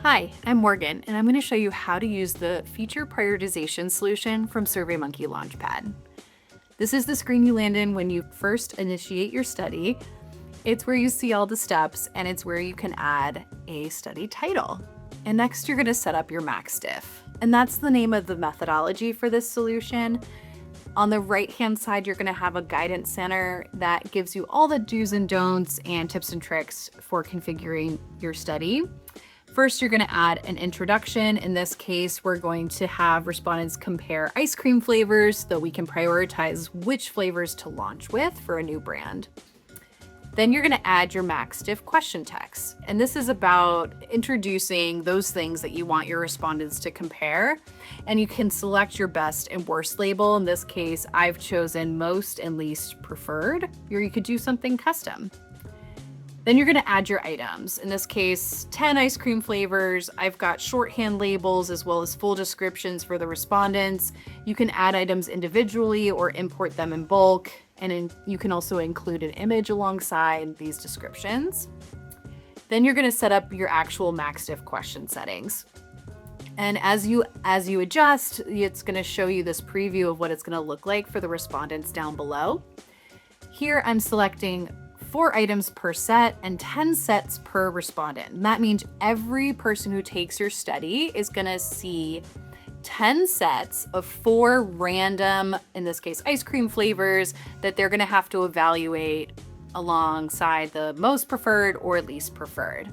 Hi, I'm Morgan, and I'm going to show you how to use the feature prioritization solution from SurveyMonkey LaunchPad. This is the screen you land in when you first initiate your study. It's where you see all the steps, and it's where you can add a study title. And next, you're going to set up your MaxDiff. And that's the name of the methodology for this solution. On the right-hand side, you're going to have a guidance center that gives you all the do's and don'ts and tips and tricks for configuring your study. First, you're going to add an introduction. In this case, we're going to have respondents compare ice cream flavors so we can prioritize which flavors to launch with for a new brand. Then you're going to add your MaxDiff question text. And this is about introducing those things that you want your respondents to compare. And you can select your best and worst label. In this case, I've chosen most and least preferred, or you could do something custom. Then you're going to add your items. In this case, 10 ice cream flavors. I've got shorthand labels as well as full descriptions for the respondents. You can add items individually or import them in bulk. And you can also include an image alongside these descriptions. Then you're going to set up your actual MaxDiff question settings. And as you adjust, it's going to show you this preview of what it's going to look like for the respondents down below. Here I'm selecting 4 items per set and 10 sets per respondent. And that means every person who takes your study is going to see 10 sets of 4 random, in this case, ice cream flavors that they're going to have to evaluate alongside the most preferred or least preferred.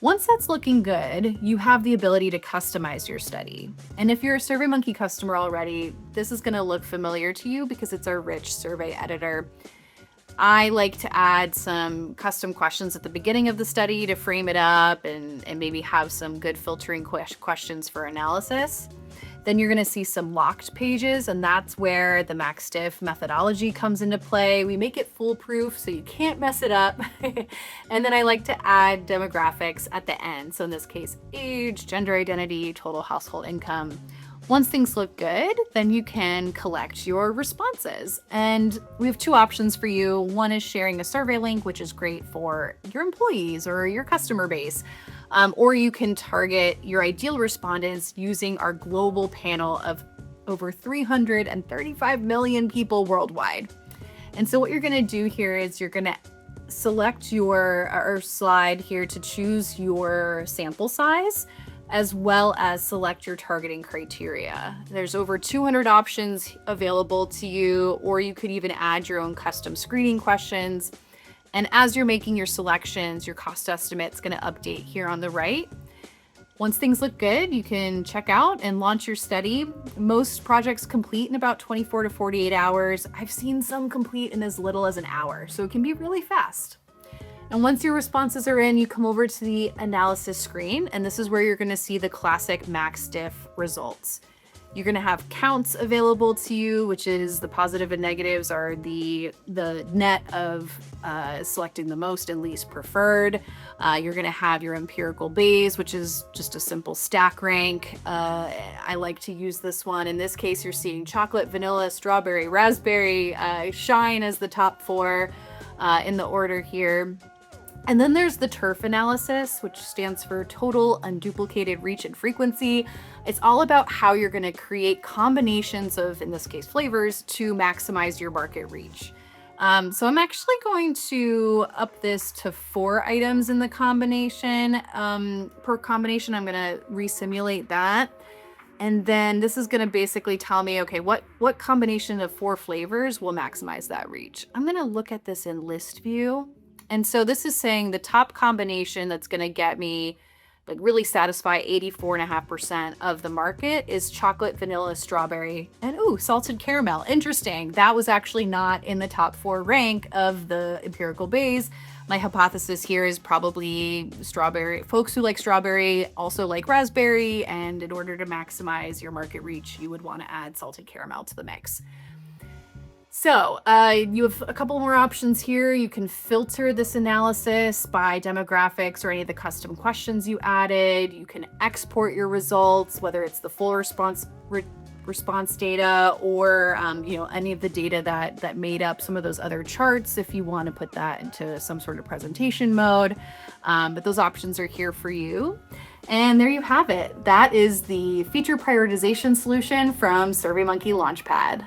Once that's looking good, you have the ability to customize your study. And if you're a SurveyMonkey customer already, this is going to look familiar to you because it's our rich survey editor. I like to add some custom questions at the beginning of the study to frame it up and maybe have some good filtering questions for analysis. Then you're going to see some locked pages, and that's where the MaxDiff methodology comes into play. We make it foolproof so you can't mess it up. And then I like to add demographics at the end. So in this case, age, gender identity, total household income. Once things look good, then you can collect your responses. And we have 2 options for you. One is sharing a survey link, which is great for your employees or your customer base. Or you can target your ideal respondents using our global panel of over 335 million people worldwide. And so what you're going to do here is you're going to select your slide here to choose your sample size, as well as select your targeting criteria. There's over 200 options available to you, or you could even add your own custom screening questions. And as you're making your selections, your cost estimate's going to update here on the right. Once things look good, you can check out and launch your study. Most projects complete in about 24 to 48 hours. I've seen some complete in as little as an hour, so it can be really fast. And once your responses are in, you come over to the analysis screen, and this is where you're going to see the classic MaxDiff results. You're going to have counts available to you, which is the positive and negatives are the net of selecting the most and least preferred. You're going to have your empirical Bayes, which is just a simple stack rank. I like to use this one. In this case, you're seeing chocolate, vanilla, strawberry, raspberry, shine as the top 4 in the order here. And then there's the TURF analysis, which stands for total unduplicated reach and frequency. It's all about how you're going to create combinations of, in this case, flavors to maximize your market reach. So I'm actually going to up this to 4 items in the combination. Per combination, I'm going to resimulate that. And then this is going to basically tell me, okay, what combination of 4 flavors will maximize that reach? I'm going to look at this in list view. And so this is saying the top combination that's going to get me, like, really satisfy 84.5% of the market is chocolate, vanilla, strawberry, and salted caramel. Interesting. That was actually not in the top 4 rank of the empirical Bayes. My hypothesis here is probably strawberry. Folks who like strawberry also like raspberry, and in order to maximize your market reach, you would want to add salted caramel to the mix. So you have a couple more options here. You can filter this analysis by demographics or any of the custom questions you added. You can export your results, whether it's the full response data or any of the data that made up some of those other charts if you want to put that into some sort of presentation mode. But those options are here for you. And there you have it. That is the feature prioritization solution from SurveyMonkey LaunchPad.